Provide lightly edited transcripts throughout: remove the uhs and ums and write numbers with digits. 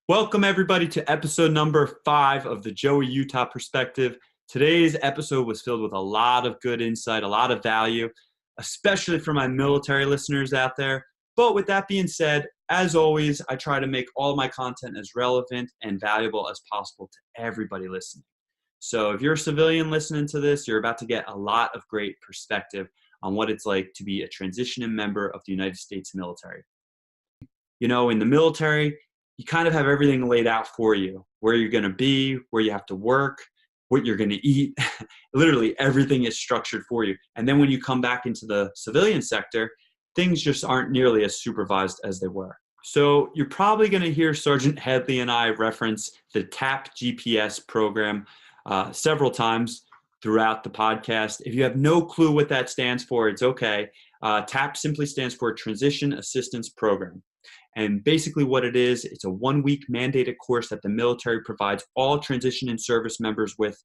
Welcome, everybody, to episode number 5 of the Joey Utah Perspective. Today's episode was filled with a lot of good insight, a lot of value, especially for my military listeners out there. But with that being said, as always, I try to make all my content as relevant and valuable as possible to everybody listening. So if you're a civilian listening to this, you're about to get a lot of great perspective on what it's like to be a transitioning member of the United States military. You know, in the military, you kind of have everything laid out for you, where you're going to be, where you have to work, what you're going to eat. Literally everything is structured for you. And then when you come back into the civilian sector, things just aren't nearly as supervised as they were. So you're probably going to hear Sergeant Headley and I reference the TAP GPS program several times throughout the podcast. If you have no clue what that stands for, it's okay. TAP simply stands for Transition Assistance Program. And basically what it is, it's a 1-week mandated course that the military provides all transition and service members with.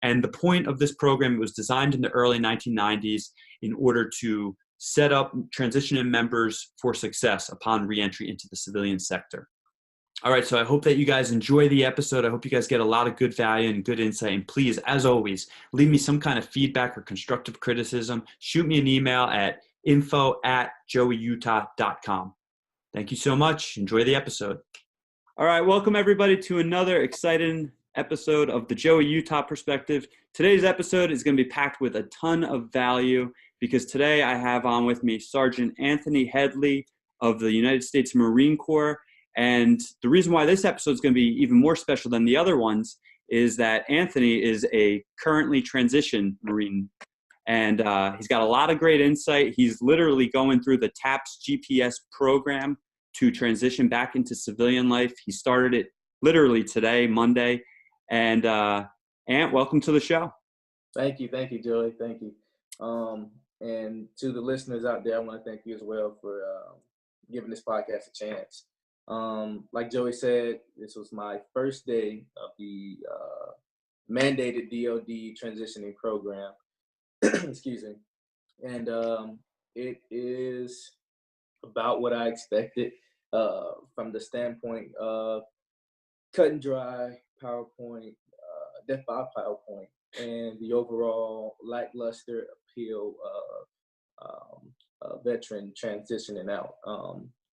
And the point of this program, it was designed in the early 1990s in order to set up transitioning members for success upon reentry into the civilian sector. All right, so I hope that you guys enjoy the episode. I hope you guys get a lot of good value and good insight. And please, as always, leave me some kind of feedback or constructive criticism. Shoot me an email at info@joeyutah.com. Thank you so much. Enjoy the episode. All right, welcome everybody to another exciting episode of the Joey Utah Perspective. Today's episode is going to be packed with a ton of value because today I have on with me Sergeant Anthony Headley of the United States Marine Corps. And the reason why this episode is going to be even more special than the other ones is that Anthony is a currently transitioned Marine. And he's got a lot of great insight. He's literally going through the TAPS GPS program to transition back into civilian life. He started it literally today, Monday. And Ant, welcome to the show. Thank you, Joey. Thank you. And to the listeners out there, I want to thank you as well for giving this podcast a chance. Like Joey said, this was my first day of the mandated DoD transitioning program. Excuse me. And it is about what I expected from the standpoint of cut and dry PowerPoint, death by PowerPoint, and the overall lackluster appeal of veteran transitioning out,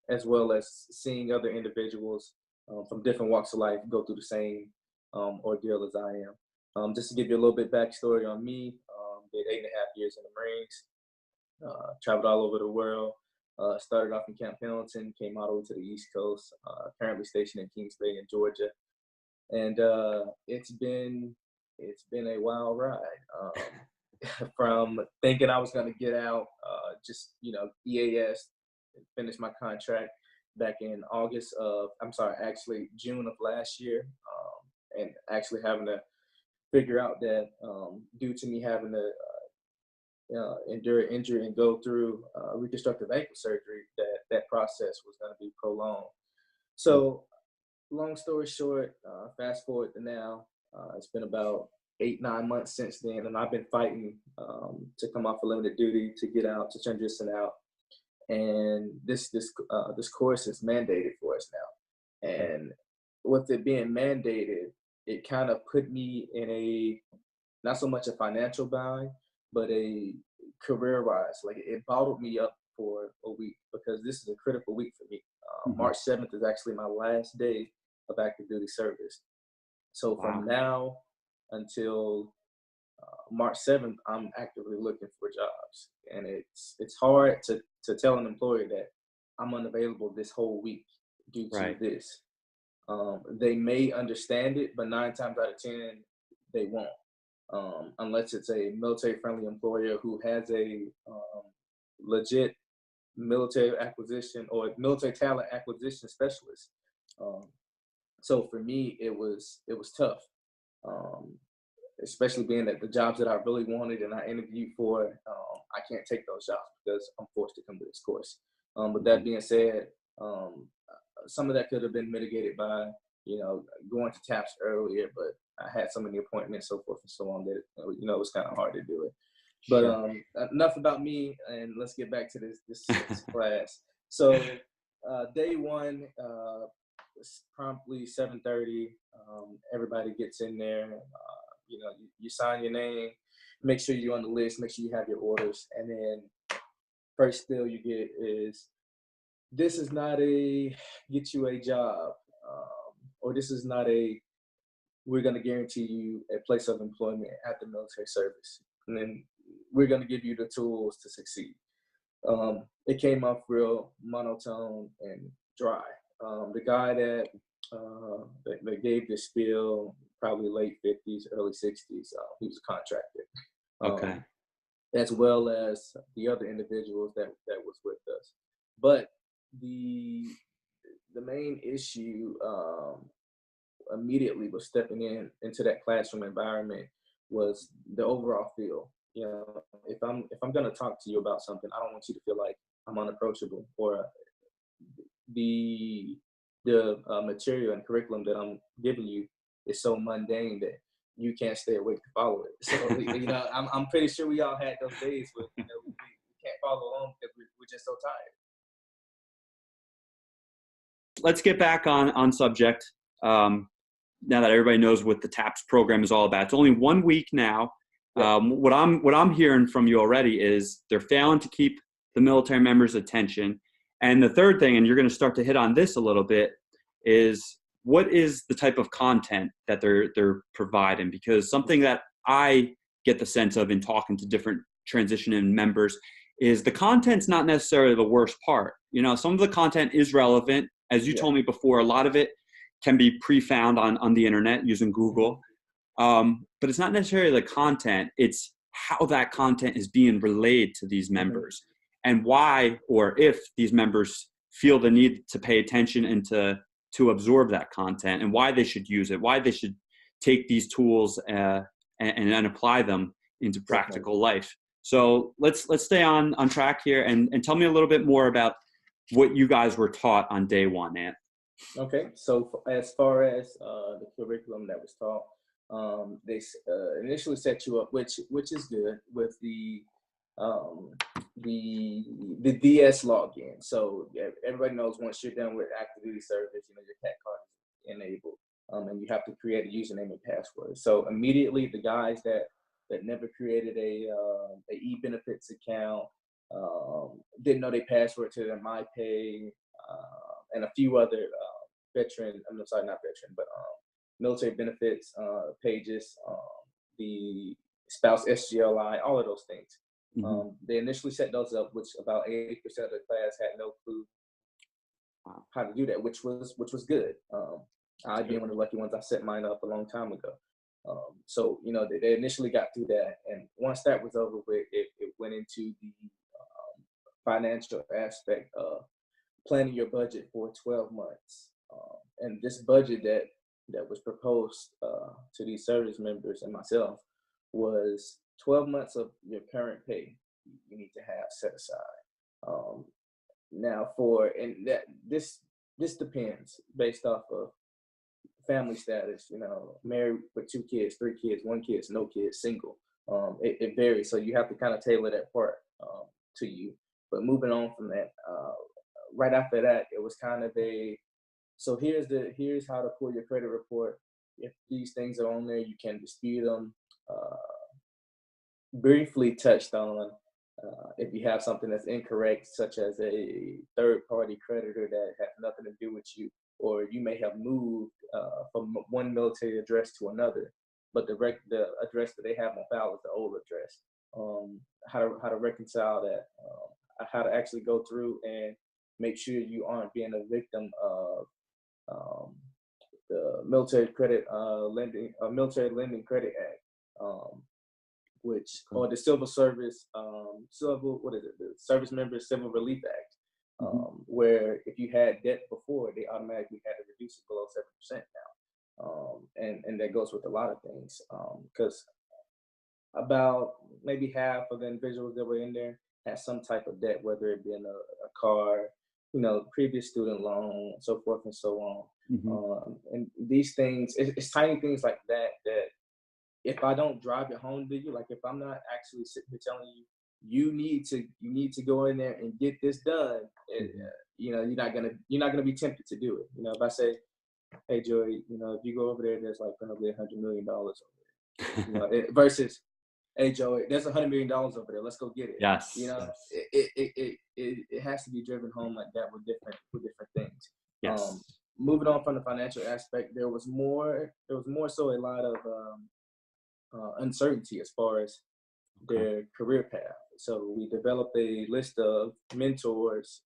as well as seeing other individuals from different walks of life go through the same ordeal as I am. Just to give you a little bit backstory on me, did 8.5 years in the Marines, traveled all over the world, started off in Camp Pendleton, came all the way to the East Coast, currently stationed in Kings Bay in Georgia. And it's been a wild ride. From thinking I was going to get out, EAS, finish my contract back in June of last year, and actually having to figure out that due to me having to endure injury and go through reconstructive ankle surgery, that process was going to be prolonged. So long story short, fast forward to now, it's been about 8-9 months since then, and I've been fighting to come off of limited duty, to get out, to transition out. And this course is mandated for us now. And with it being mandated, it kind of put me in a, not so much a financial bind, but a career-wise. Like, it bottled me up for a week because this is a critical week for me. March 7th is actually my last day of active duty service. So from now until March 7th, I'm actively looking for jobs. And it's hard to tell an employer that I'm unavailable this whole week due to this. They may understand it, but 9 times out of 10, they won't. Unless it's a military-friendly employer who has a legit military acquisition or military talent acquisition specialist. So for me, it was tough, especially being that the jobs that I really wanted and I interviewed for, I can't take those jobs because I'm forced to come to this course. With that being said, some of that could have been mitigated by, going to TAPS earlier, but I had so many appointments, so forth and so on, that, it was kind of hard to do it. But enough about me, and let's get back to this class. So day one, promptly 7:30. Everybody gets in there. You sign your name, make sure you're on the list, make sure you have your orders, and then first bill you get is, this is not a get you a job, or this is not a we're going to guarantee you a place of employment at the military service, and then we're going to give you the tools to succeed. It came off real monotone and dry. The guy that gave this spiel, probably late 50s, early 60s, he was a contractor. Okay. As well as the other individuals that was with us. But the main issue immediately was stepping into that classroom environment was the overall feel. If I'm going to talk to you about something, I don't want you to feel like I'm unapproachable, or the material and curriculum that I'm giving you is so mundane that you can't stay awake to follow it. So I'm pretty sure we all had those days where we can't follow along because we're just so tired. Let's get back on subject. Now that everybody knows what the TAPS program is all about, it's only 1 week now. Yeah. What I'm hearing from you already is they're failing to keep the military members' attention. And the third thing, and you're going to start to hit on this a little bit, is what is the type of content that they're providing? Because something that I get the sense of in talking to different transitioning members is the content's not necessarily the worst part. Some of the content is relevant. As you told me before, a lot of it can be pre-found on the internet using Google. But it's not necessarily the content, it's how that content is being relayed to these members, and why, or if these members feel the need to pay attention and to absorb that content, and why they should use it, why they should take these tools and apply them into practical life. So let's stay on track here and tell me a little bit more about what you guys were taught on day one, Ant. Okay, so as far as the curriculum that was taught, they initially set you up, which is good, with the DS login. So everybody knows once you're done with active duty service, your CAT card is enabled, and you have to create a username and password. So immediately, the guys that never created a e-benefits account, didn't know their password to their MyPay, and a few other military benefits pages, the spouse SGLI, all of those things. They initially set those up, which about 80% of the class had no clue how to do that, which was good. I being one of the lucky ones, I set mine up a long time ago. So they initially got through that, and once that was over with, it went into the financial aspect of planning your budget for 12 months. And this budget that was proposed to these service members and myself was 12 months of your current pay you need to have set aside. Now this depends based off of family status, married with 2 kids, 3 kids, 1 kid, no kids, single. It varies. So you have to kind of tailor that part to you. But moving on from that, right after that, it was kind of so here's how to pull your credit report. If these things are on there, you can dispute them. Briefly touched on if you have something that's incorrect, such as a third-party creditor that has nothing to do with you, or you may have moved from one military address to another, but the address that they have on file is the old address. How to reconcile that, how to actually go through and make sure you aren't being a victim of the Military Lending Credit Act, or the Civil Service, the Service Members Civil Relief Act, where if you had debt before, they automatically had to reduce it below 7% now. And that goes with a lot of things, because about maybe half of the individuals that were in there had some type of debt, whether it be in a car, previous student loan, so forth and so on. And these things, it's tiny things like that if I don't drive it home to you, like if I'm not actually sitting here telling you, you need to go in there and get this done, you're not gonna be tempted to do it. If I say, hey Joey, if you go over there, there's like probably $100 million over there. Versus, hey Joey, there's $100 million over there. Let's go get it. Yes. It has to be driven home like that with different things. Yes. Moving on from the financial aspect, there was more so a lot of uncertainty as far as their career path. So we developed a list of mentors,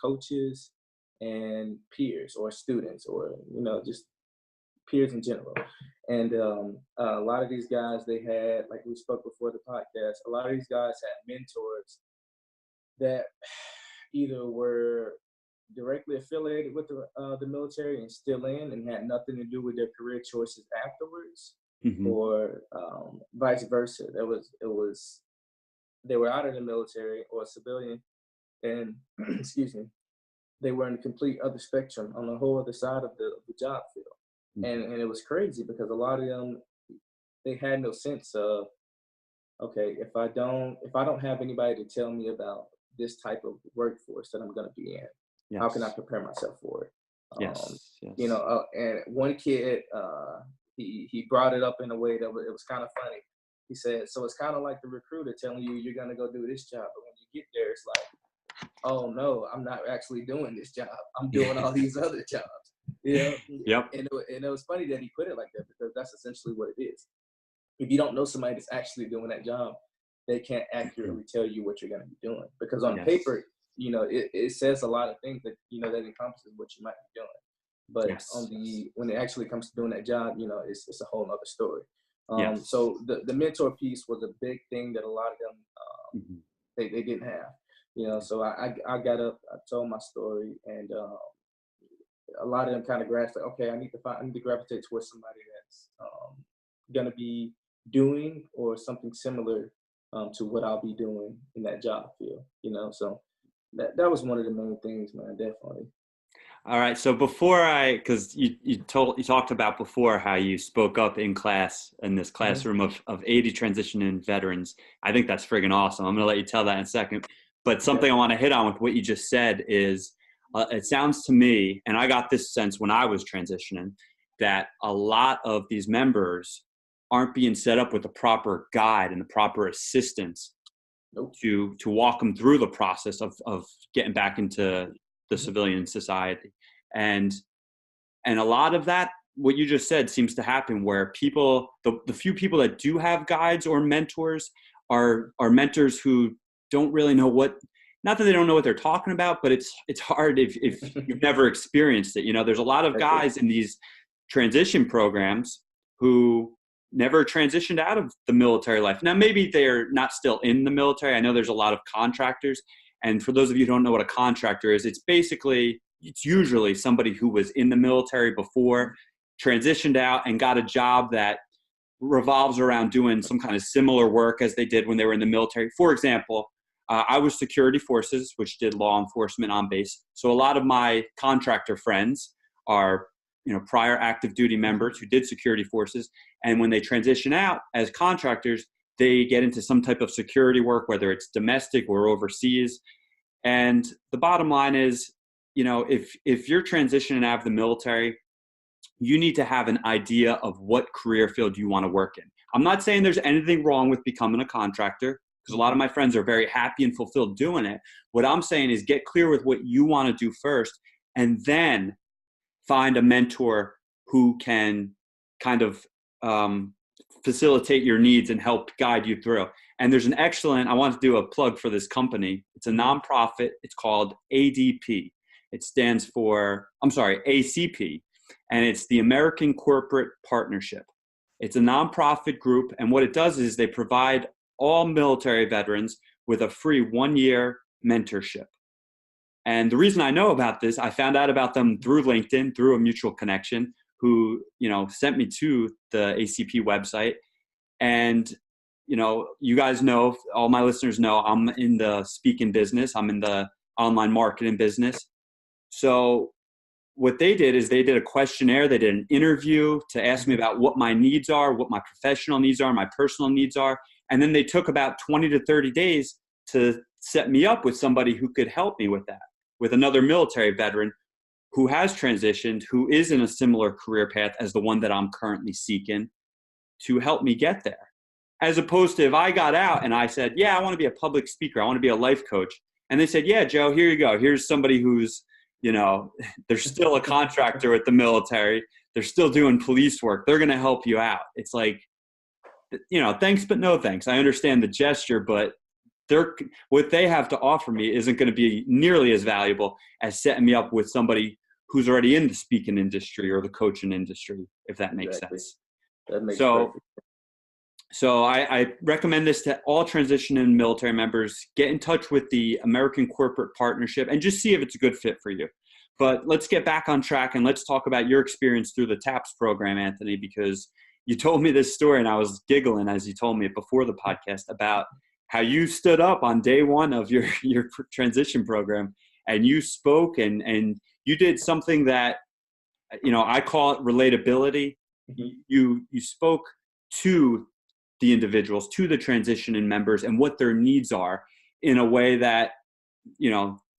coaches, and peers or students, or just peers in general. And a lot of these guys, they had, like we spoke before the podcast, a lot of these guys had mentors that either were directly affiliated with the military and still in, and had nothing to do with their career choices afterwards, or vice versa. They were out of the military or civilian, and excuse me, they were in a complete other spectrum on the whole other side of the job field. And it was crazy because a lot of them, they had no sense of, okay, if I don't have anybody to tell me about this type of workforce that I'm going to be in, how can I prepare myself for it? And one kid, he brought it up in a way that it was kind of funny. He said, so it's kind of like the recruiter telling you you're going to go do this job, but when you get there, it's like, oh no, I'm not actually doing this job. I'm doing all these other jobs. Yep. And it was funny that he put it like that, because that's essentially what it is. If you don't know somebody that's actually doing that job, they can't accurately tell you what you're going to be doing, because on paper, it says a lot of things that that encompasses what you might be doing. But when it actually comes to doing that job, it's a whole other story. So the mentor piece was a big thing that a lot of them they didn't have. So I got up, I told my story, and a lot of them kind of grasped, like, okay, I need to gravitate towards somebody that's gonna be doing or something similar to what I'll be doing in that job field. So that was one of the main things, man, definitely. All right. So because you talked about before how you spoke up in class, in this classroom of 80 transitioning veterans. I think that's friggin' awesome. I'm going to let you tell that in a second. But something I want to hit on with what you just said is, it sounds to me, and I got this sense when I was transitioning, that a lot of these members aren't being set up with the proper guide and the proper assistance to walk them through the process of getting back into the civilian society. And a lot of that, what you just said, seems to happen where people, the few people that do have guides or mentors are mentors who don't really know not that they don't know what they're talking about, but it's hard if you've never experienced it. There's a lot of guys in these transition programs who never transitioned out of the military life. Now, maybe they're not still in the military. I know there's a lot of contractors. And for those of you who don't know what a contractor is, it's usually somebody who was in the military before, transitioned out, and got a job that revolves around doing some kind of similar work as they did when they were in the military. For example, I was security forces, which did law enforcement on base. So a lot of my contractor friends are, prior active duty members who did security forces. And when they transition out as contractors, they get into some type of security work, whether it's domestic or overseas. And the bottom line is, if you're transitioning out of the military, you need to have an idea of what career field you want to work in. I'm not saying there's anything wrong with becoming a contractor, because a lot of my friends are very happy and fulfilled doing it. What I'm saying is get clear with what you want to do first, and then find a mentor who can kind of facilitate your needs and help guide you through. And there's I want to do a plug for this company. It's a nonprofit. It's called ADP. It stands for, ACP. And it's the American Corporate Partnership. It's a nonprofit group. And what it does is they provide all military veterans with a free 1-year mentorship. And the reason I know about this, I found out about them through LinkedIn, through a mutual connection who, sent me to the ACP website. And, you guys know, all my listeners know, I'm in the speaking business. I'm in the online marketing business. So what they did is they did a questionnaire. They did an interview to ask me about what my needs are, what my professional needs are, my personal needs are. And then they took about 20 to 30 days to set me up with somebody who could help me with that, with another military veteran who has transitioned, who is in a similar career path as the one that I'm currently seeking, to help me get there. As opposed to if I got out and I said, yeah, I want to be a public speaker, I want to be a life coach. And they said, yeah, Joe, here you go. Here's somebody who's, they're still a contractor with the military. They're still doing police work. They're going to help you out. It's like, thanks, but no thanks. I understand the gesture, but what they have to offer me isn't going to be nearly as valuable as setting me up with somebody who's already in the speaking industry or the coaching industry, if that makes sense. That makes perfect. So I recommend this to all transitioning military members. Get in touch with the American Corporate Partnership and just see if it's a good fit for you. But let's get back on track and let's talk about your experience through the TAPS program, Anthony, because you told me this story and I was giggling as you told me it before the podcast about how you stood up on day one of your transition program and you spoke and you did something that, I call it relatability. You spoke to the individuals, to the transitioning members and what their needs are in a way that,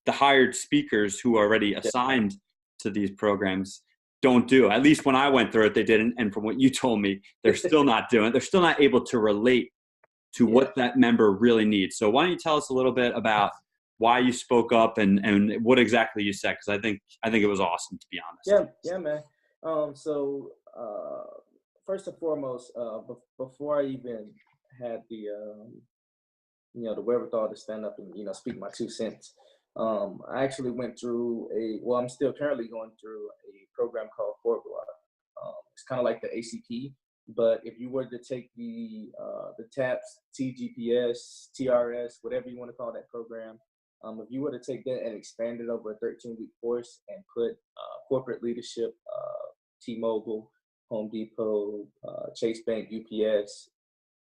the hired speakers who are already assigned to these programs don't do. At least when I went through it, they didn't. And from what you told me, they're still not doing it. They're still not able to relate to what that member really needs. So why don't you tell us a little bit about why you spoke up and what exactly you said? Because I think it was awesome, to be honest. Yeah, man. First and foremost, before I even had the wherewithal to stand up and speak my 2 cents, I actually went through I'm still currently going through a program called Formula. It's kind of like the ACP, but if you were to take the TAPS, TGPS, TRS, whatever you want to call that program, if you were to take that and expand it over a 13-week course and put corporate leadership, T-Mobile, Home Depot, Chase Bank, UPS,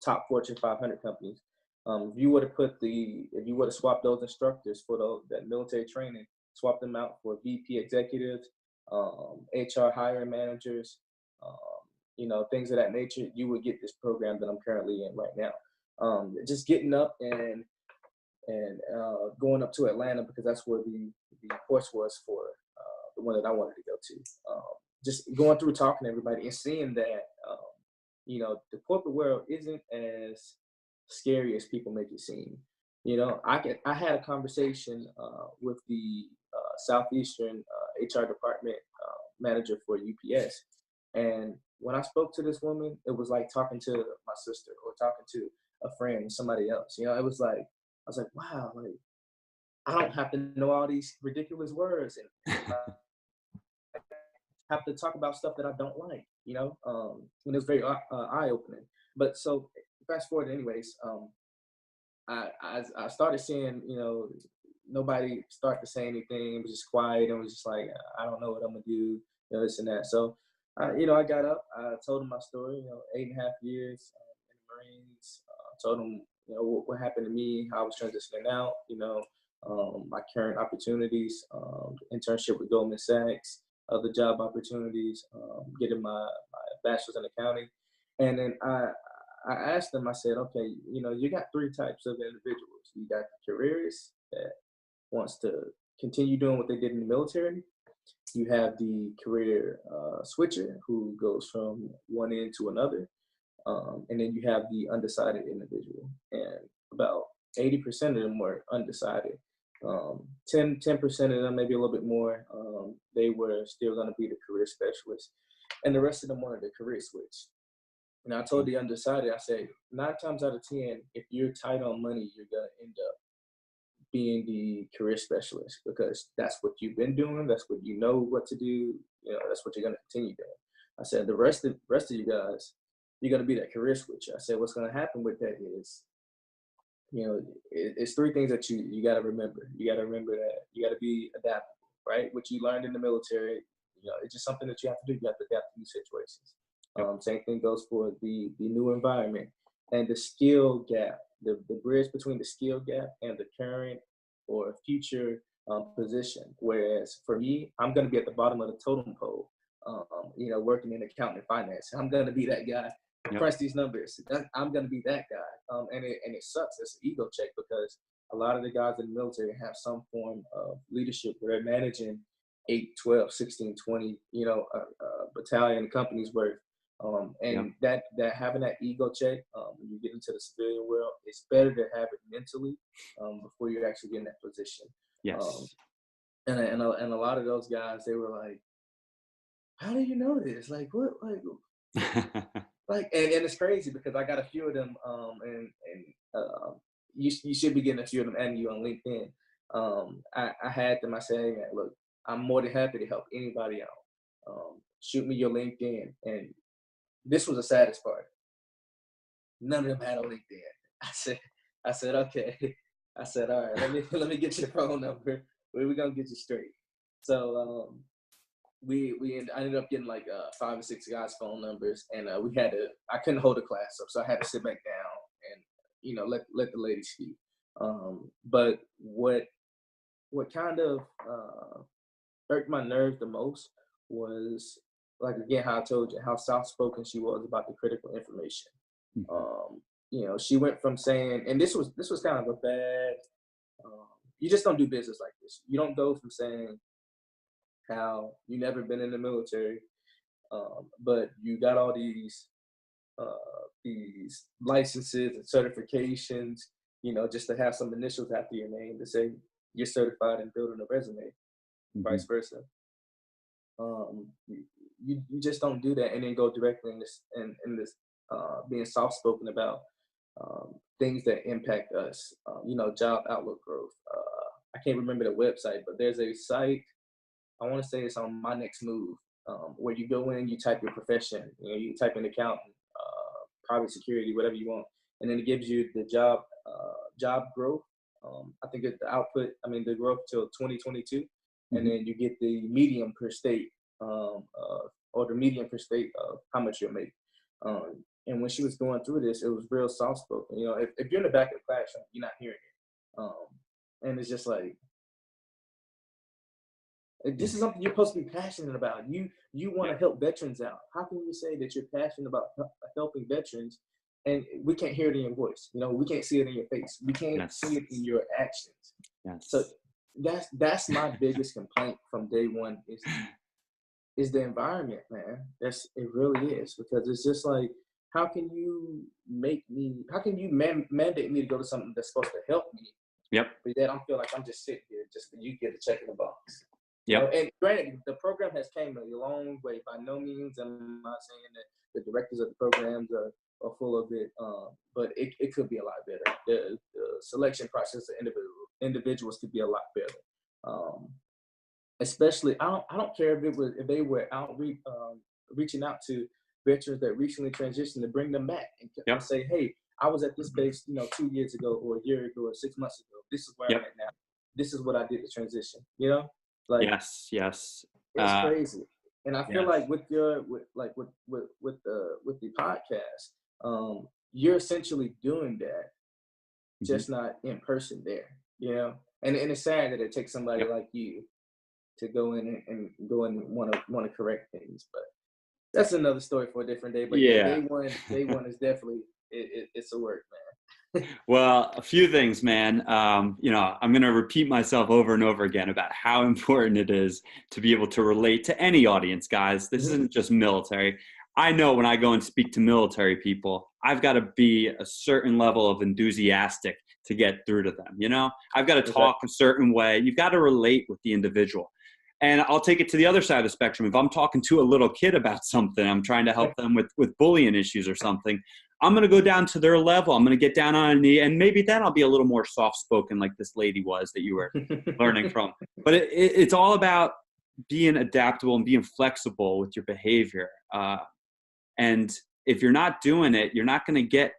top Fortune 500 companies, if you were to swap those instructors for that military training, swap them out for VP executives, HR hiring managers, things of that nature, you would get this program that I'm currently in right now. Just getting up and going up to Atlanta because that's where the course was for the one that I wanted to go to. Just going through talking to everybody and seeing that, the corporate world isn't as scary as people make it seem. I had a conversation with the Southeastern HR department manager for UPS. And when I spoke to this woman, it was like talking to my sister or talking to a friend, somebody else. It was like, I was like, wow, like I don't have to know all these ridiculous words and have to talk about stuff that I don't like, and it was very eye-opening. But so fast forward anyways, I started seeing, nobody start to say anything. It was just quiet and was just like, I don't know what I'm gonna do, this and that. So, I got up, I told him my story, 8.5 years in the Marines, told him, what happened to me, how I was transitioning out, my current opportunities, internship with Goldman Sachs, other job opportunities, getting my bachelor's in accounting. And then I asked them, I said, okay, you got 3 types of individuals. You got the careerist that wants to continue doing what they did in the military. You have the career switcher who goes from one end to another. And then you have the undecided individual. And about 80% of them were undecided. 10% of them, maybe a little bit more, they were still going to be the career specialist. And the rest of them wanted the career switch. And I told the undecided, I said, 9 times out of 10, if you're tight on money, you're going to end up being the career specialist because that's what you've been doing. That's what you know what to do. That's what you're going to continue doing. I said, the rest of you guys, you're going to be that career switcher. I said, what's going to happen with that is, it's 3 things that you got to remember. You got to remember that you got to be adaptable, right? What you learned in the military, it's just something that you have to do. You have to adapt to new situations. Same thing goes for the new environment and the skill gap, the bridge between the skill gap and the current or future position. Whereas for me, I'm going to be at the bottom of the totem pole, working in accounting and finance. I'm going to be that guy. Crunch these numbers. I'm going to be that guy. And it sucks. It's an ego check because a lot of the guys in the military have some form of leadership where they're managing 8, 12, 16, 20, battalion companies worth. Yep. And that having that ego check when you get into the civilian world, it's better to have it mentally before you actually get in that position. Um, Yes. and a lot of those guys, they were like, "How do you know this? Like what? Like?" And it's crazy because I got a few of them, and you should be getting a few of them adding you on LinkedIn. I had them. I said, "Hey, man, look, I'm more than happy to help anybody out. Shoot me your LinkedIn." And this was the saddest part. None of them had a LinkedIn. I said, okay. I said, all right, let me get your phone number. We're gonna get you straight. So I ended up getting like 5 or 6 guys' phone numbers, and I couldn't hold a class up, so I had to sit back down and let the ladies speak. But what kind of hurt my nerve the most was, like, again, how I told you how soft spoken she was about the critical information. She went from saying, and this was kind of a bad. You just don't do business like this. You don't go from saying how you never been in the military, but you got all these licenses and certifications, just to have some initials after your name to say you're certified in building a resume, vice versa. You just don't do that and then go directly in this being soft spoken about things that impact us. Job outlook growth. I can't remember the website, but there's a site. I want to say it's on My Next Move, where you go in, you type your profession, you type in accountant, private security, whatever you want, and then it gives you the job growth. I think the growth till 2022, and then you get the medium per state, or the median per state of how much you'll make. And when she was going through this, it was real soft spoken. If you're in the back of the classroom, you're not hearing it, and it's just like, this is something you're supposed to be passionate about. You want to help veterans out. How can you say that you're passionate about helping veterans, and we can't hear it in your voice? We can't see it in your face. We can't see it in your actions. Yes. So that's my biggest complaint from day one is the environment, man. It really is, because it's just like, how can you mandate me to go to something that's supposed to help me? Yep. But then I feel like I'm just sitting here just for you get a check in the box. Yep. And granted, the program has came a long way. By no means am I saying that the directors of the programs are full of it, but it could be a lot better. The selection process of individuals could be a lot better. Especially, I don't care if they were reaching out to veterans that recently transitioned to bring them back and say, hey, I was at this base 2 years ago or a year ago or 6 months ago. This is where I'm at now. This is what I did to transition. Like, yes. It's crazy. And I feel like with the podcast, you're essentially doing that, just not in person there. And it's sad that it takes somebody like you to go in and want to correct things, but that's another story for a different day. But day one is definitely it's a work, man. Well, a few things, man. I'm going to repeat myself over and over again about how important it is to be able to relate to any audience, guys. This isn't just military. I know when I go and speak to military people, I've got to be a certain level of enthusiastic to get through to them. I've got to talk a certain way. You've got to relate with the individual. And I'll take it to the other side of the spectrum. If I'm talking to a little kid about something, I'm trying to help them with bullying issues or something, I'm going to go down to their level. I'm going to get down on a knee, and maybe then I'll be a little more soft-spoken like this lady was that you were learning from. But it's all about being adaptable and being flexible with your behavior. And if you're not doing it, you're not going to get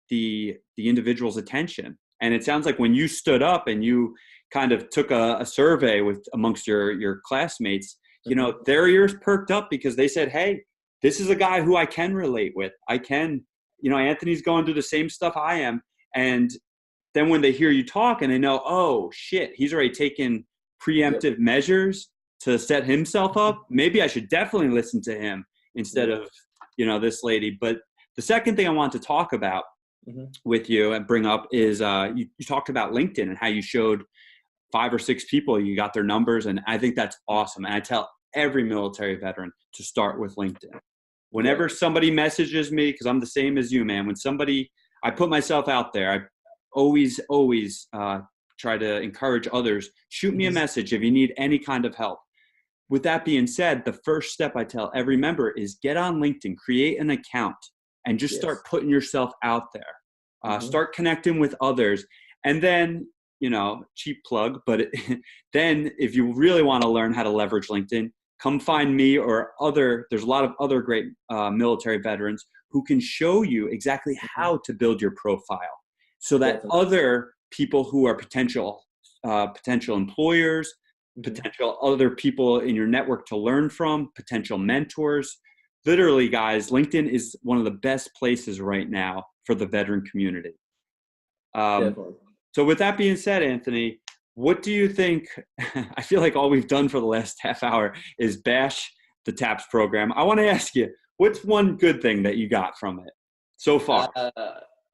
the individual's attention. And it sounds like when you stood up and you kind of took a survey amongst your classmates, their ears perked up because they said, hey, this is a guy who I can relate with. I can, Anthony's going through the same stuff I am. And then when they hear you talk and they know, oh shit, he's already taken preemptive measures to set himself up, maybe I should definitely listen to him instead of, this lady. But the second thing I want to talk about with you and bring up is you talked about LinkedIn and how you showed 5 or 6 people, you got their numbers. And I think that's awesome. And I tell every military veteran to start with LinkedIn. Whenever somebody messages me, because I'm the same as you, man, I put myself out there. I always try to encourage others. Shoot me a message if you need any kind of help. With that being said, the first step I tell every member is get on LinkedIn, create an account, and just start putting yourself out there. Start connecting with others. And then, cheap plug, but then if you really want to learn how to leverage LinkedIn, come find me or there's a lot of other great military veterans who can show you exactly how to build your profile so that other people who are potential employers, potential other people in your network to learn from, potential mentors. Literally, guys, LinkedIn is one of the best places right now for the veteran community. So with that being said, Anthony, what do you think? I feel like all we've done for the last half hour is bash the TAPS program. I want to ask you, what's one good thing that you got from it so far?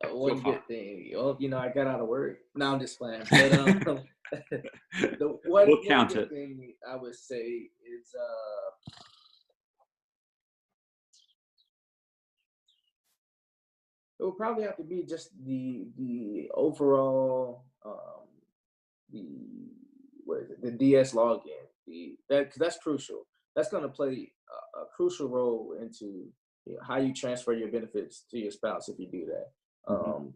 One good thing. Well, I got out of work. No, I'm just playing. But we'll count it. Thing I would say is it would probably have to be just the overall the DS login. Because that's crucial. That's going to play a crucial role into how you transfer your benefits to your spouse if you do that.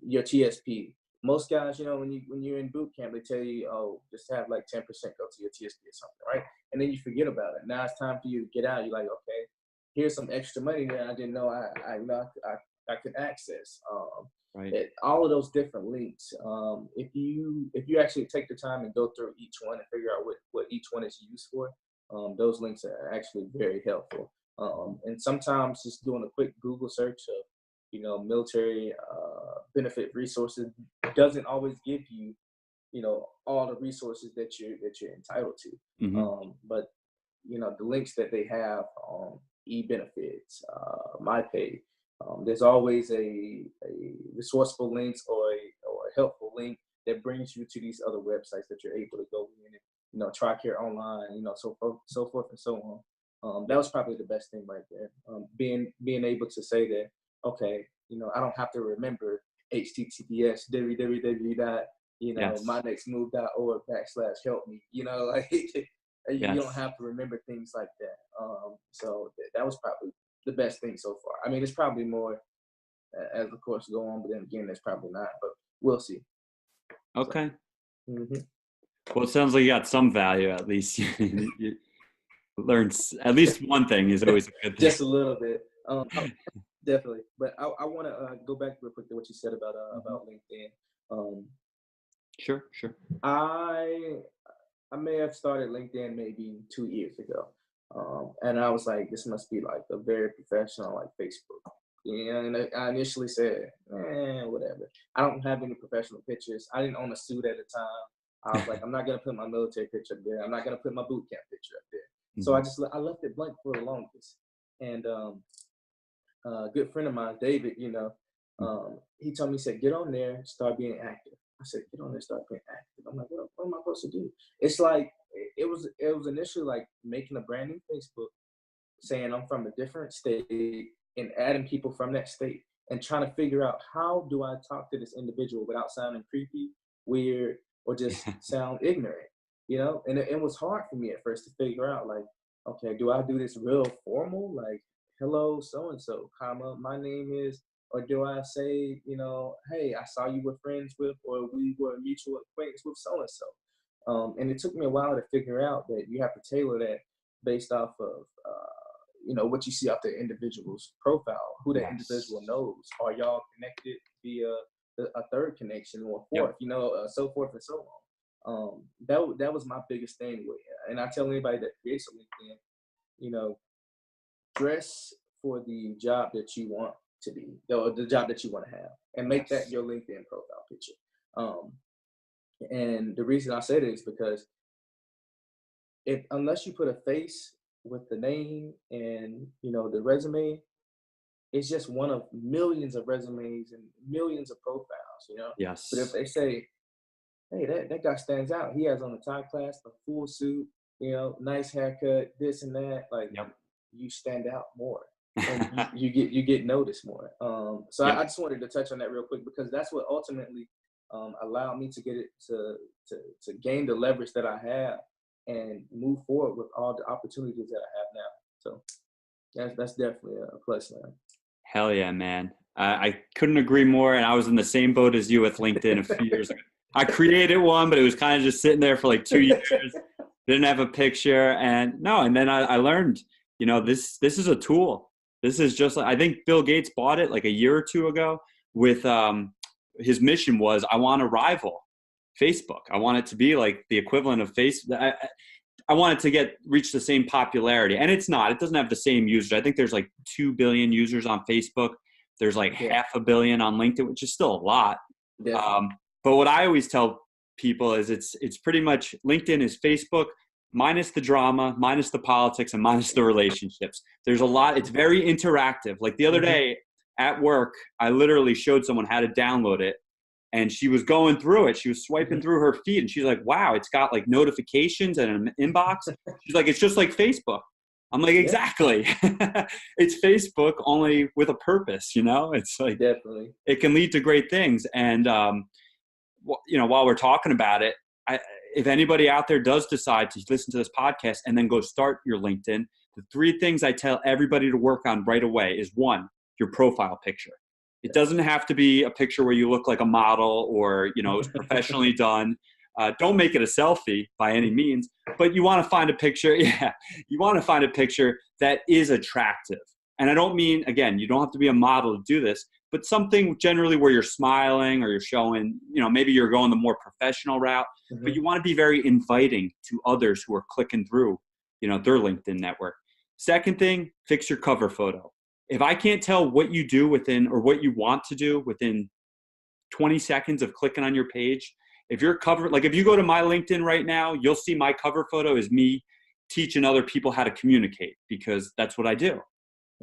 Your TSP. Most guys, when you're in boot camp, they tell you, oh, just have like 10% go to your TSP or something, right? And then you forget about it. Now it's time for you to get out. You're like, okay, here's some extra money that I didn't know I could access. Right. All of those different links. If you actually take the time and go through each one and figure out what each one is used for, those links are actually very helpful. And sometimes just doing a quick Google search of military benefit resources doesn't always give you all the resources that you're entitled to. But the links that they have on e-benefits, MyPay, there's always a resourceful link or a helpful link that brings you to these other websites that you're able to go in and TRICARE online, so forth and so on. That was probably the best thing right there. Being able to say that, okay, I don't have to remember https www. mynextmove.org/help me. You don't have to remember things like that. So that was probably the best thing so far. I mean, it's probably more as the course go on, but then again, there's probably not. But we'll see. Okay. So. Well, it sounds like you got some value at least. You learned at least one thing is always a good thing. Just a little bit. Definitely. But I want to go back real quick to what you said about LinkedIn. Sure. I may have started LinkedIn maybe 2 years ago. And I was like, this must be like a very professional like Facebook. And I initially said, whatever. I don't have any professional pictures. I didn't own a suit at the time. I was like, I'm not going to put my military picture up there. I'm not going to put my boot camp picture up there. So I left it blank for the longest. And a good friend of mine, David, he told me, he said, get on there, start being active. I said, get on there, start being active. I'm like, what am I supposed to do? It's like, it was initially like making a brand new Facebook, saying I'm from a different state and adding people from that state and trying to figure out how do I talk to this individual without sounding creepy, weird, or just sound ignorant, And it was hard for me at first to figure out, like, okay, do I do this real formal, like, hello, so-and-so, comma, my name is, or do I say, hey, I saw you were friends with, or we were mutual acquaintance with so-and-so. And it took me a while to figure out that you have to tailor that based off of, what you see off the individual's profile, who that individual knows. Are y'all connected via a third connection or a fourth, so forth and so on. That was my biggest thing with it. And I tell anybody that creates a LinkedIn, dress for the job that you want to be, or the job that you want to have, and make that your LinkedIn profile picture. And the reason I say that is because unless you put a face with the name and the resume, it's just one of millions of resumes and millions of profiles. Yes. But if they say hey, that guy stands out. He has on a tie class, a full suit, nice haircut, this and that. Like, Yep. you stand out more, and you get noticed more. So Yep. I just wanted to touch on that real quick because that's what ultimately allowed me to get it to gain the leverage that I have and move forward with all the opportunities that I have now. So that's definitely a plus, man. Hell yeah, man. I couldn't agree more. And I was in the same boat as you with LinkedIn a few years ago. I created one, but it was kind of just sitting there for like 2 years. Didn't have a picture. And then I learned, this is a tool. This is just like, I think Bill Gates bought it like a year or two ago with his mission was, I want to rival Facebook. I want it to be like the equivalent of Facebook. I want it to reach the same popularity, and it's not. It doesn't have the same users. I think there's like 2 billion users on Facebook. There's like Yeah. 500 million on LinkedIn, which is still a lot. Definitely. But what I always tell people is it's pretty much LinkedIn is Facebook minus the drama, minus the politics, and minus the relationships. There's a lot. It's very interactive. Like the other day at work, I literally showed someone how to download it. And she was going through it. She was swiping through her feed, and she's like, wow, it's got like notifications and an inbox. She's like, it's just like Facebook. I'm like, exactly. It's Facebook only with a purpose, It's like, Definitely. it can lead to great things. And, while we're talking about it, if anybody out there does decide to listen to this podcast and then go start your LinkedIn, the 3 things I tell everybody to work on right away is 1, your profile picture. It doesn't have to be a picture where you look like a model or, it's professionally done. Don't make it a selfie by any means, but you want to find a picture. Yeah, you want to find a picture that is attractive. And I don't mean, again, you don't have to be a model to do this, but something generally where you're smiling or you're showing, maybe you're going the more professional route, but you want to be very inviting to others who are clicking through, their LinkedIn network. Second thing, fix your cover photo. If I can't tell what you do or what you want to do within 20 seconds of clicking on your page, if you're covered, like if you go to my LinkedIn right now, you'll see my cover photo is me teaching other people how to communicate because that's what I do.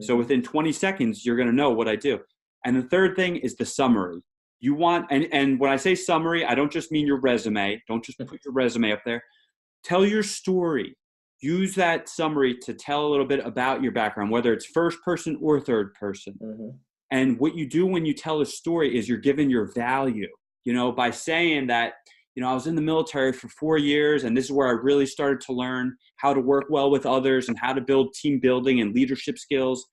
So within 20 seconds, you're going to know what I do. And the third thing is the summary. You want, and when I say summary, I don't just mean your resume. Don't just put your resume up there. Tell your story. Use that summary to tell a little bit about your background, whether it's first person or third person. And what you do when you tell a story is you're giving your value, by saying that, I was in the military for 4 years and this is where I really started to learn how to work well with others and how to build team building and leadership skills.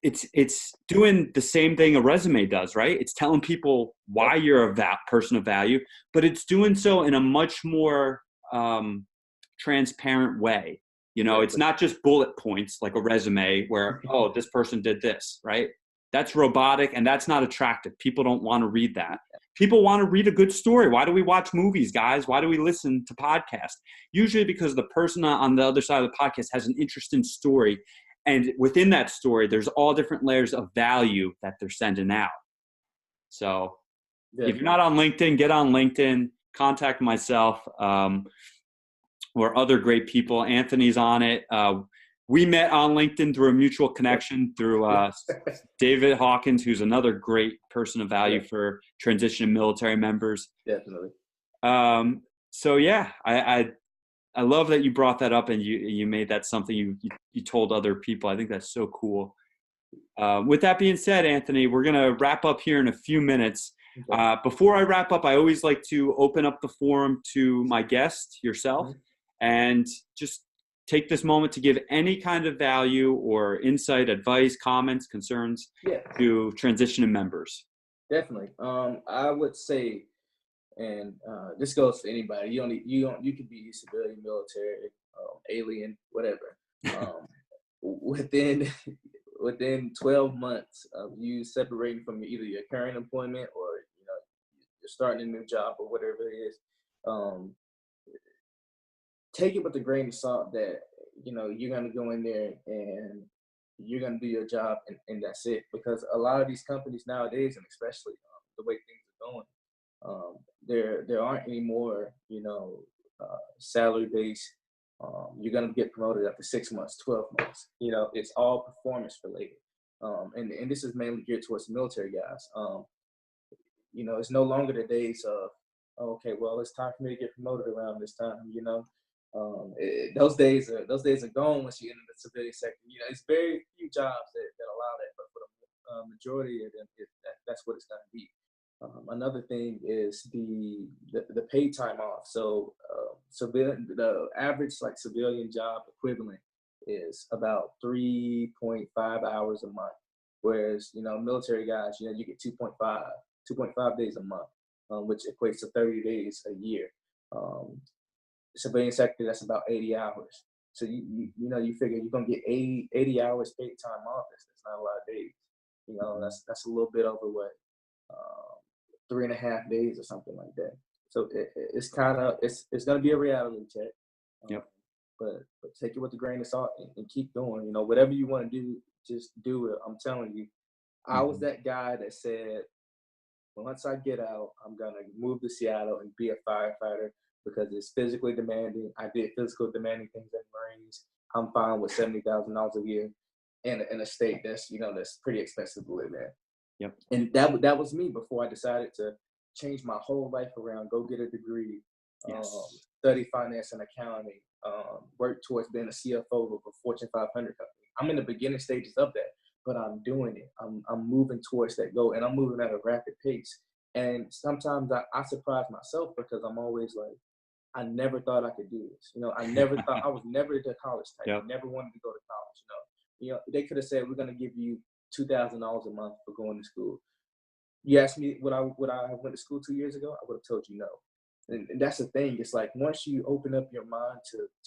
It's doing the same thing a resume does, right? It's telling people why you're a person of value, but it's doing so in a much more transparent way. It's not just bullet points like a resume where, oh, this person did this, right? That's robotic and that's not attractive. People don't want to read that. People want to read a good story. Why do we watch movies, guys? Why do we listen to podcasts? Usually because the person on the other side of the podcast has an interesting story. And within that story, there's all different layers of value that they're sending out. So if you're not on LinkedIn, get on LinkedIn, contact myself. Or other great people. Anthony's on it. We met on LinkedIn through a mutual connection through David Hawkins, who's another great person of value for transition military members. Definitely. So yeah, I love that you brought that up and you made that something you told other people. I think that's so cool. With that being said, Anthony, we're gonna wrap up here in a few minutes. Before I wrap up, I always like to open up the forum to my guest, yourself, and just take this moment to give any kind of value or insight, advice, comments, concerns to transitioning members. Definitely. I would say, and this goes for anybody. You could be civilian, military, alien, whatever. Within 12 months of you separating from either your current employment or you're starting a new job or whatever it is, take it with a grain of salt that you're gonna go in there and you're gonna do your job and that's it. Because a lot of these companies nowadays, and especially the way things are going, there aren't any more salary based. You're gonna get promoted after 6 months, 12 months. It's all performance related, and this is mainly geared towards the military guys. It's no longer the days of okay, well, it's time for me to get promoted around this time. Those days are gone once you enter the civilian sector. It's very few jobs that allow that, but for the majority of them, that's what it's going to be. Another thing is the paid time off. So the average like civilian job equivalent is about 3.5 hours a month, whereas military guys, you get 2.5 days a month, which equates to 30 days a year. Civilian sector, that's about 80 hours. So you figure you're gonna get 80 hours paid time off. That's not a lot of days. That's a little bit over what 3.5 days or something like that. So it's gonna be a reality check. Yep. But take it with a grain of salt and keep going. Whatever you want to do, just do it. I'm telling you, I was that guy that said, once I get out, I'm gonna move to Seattle and be a firefighter because it's physically demanding. I did physical demanding things in the Marines. I'm fine with $70,000 a year in a state that's that's pretty expensive to live in. Yep. And that was me before I decided to change my whole life around, go get a degree, study finance and accounting, work towards being a CFO of a Fortune 500 company. I'm in the beginning stages of that, but I'm doing it. I'm moving towards that goal, and I'm moving at a rapid pace. And sometimes I surprise myself because I'm always like, I never thought I could do this. I never thought I was never the college type. Yep. I never wanted to go to college. They could have said, we're going to give you $2,000 a month for going to school. You asked me would I went to school 2 years ago, I would have told you no. And that's the thing. It's like once you open up your mind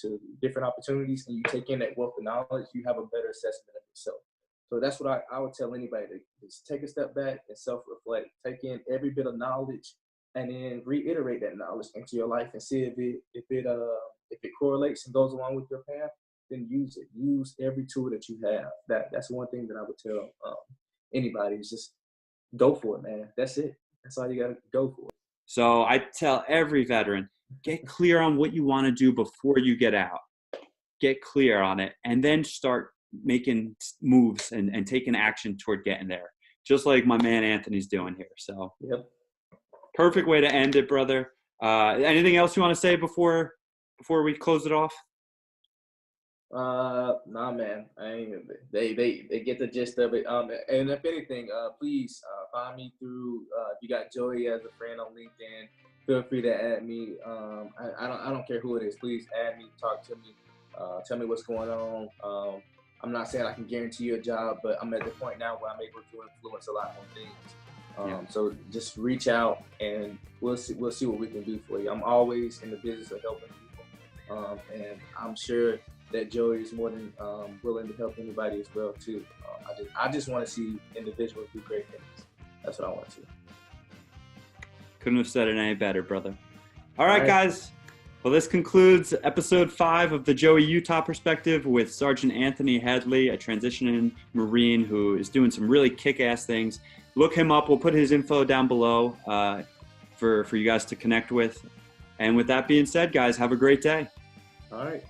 to different opportunities and you take in that wealth of knowledge, you have a better assessment of yourself. So that's what I would tell anybody to just take a step back and self-reflect. Take in every bit of knowledge and then reiterate that knowledge into your life and see if it correlates and goes along with your path. Then use it. Use every tool that you have. That's one thing that I would tell anybody is just go for it, man. That's it. That's all you got to go for. So I tell every veteran, get clear on what you want to do before you get out. Get clear on it, and then start making moves and taking action toward getting there, just like my man Anthony's doing here. So, yep. Perfect way to end it, brother. Anything else you want to say before we close it off? Nah, man. They get the gist of it. And if anything, please find me through. If you got Joey as a friend on LinkedIn, feel free to add me. I don't care who it is. Please add me. Talk to me. Tell me what's going on. I'm not saying I can guarantee you a job, but I'm at the point now where I'm able to influence a lot more things. So just reach out and we'll see what we can do for you. I'm always in the business of helping people, and I'm sure that Joey is more than willing to help anybody as well too. I just want to see individuals do great things. That's what I want to see. Couldn't have said it any better, brother. All right, guys. Well, this concludes episode 5 of the Joey Utah Perspective with Sergeant Anthony Headley, a transitioning Marine who is doing some really kick-ass things. Look him up. We'll put his info down below for you guys to connect with. And with that being said, guys, have a great day. All right.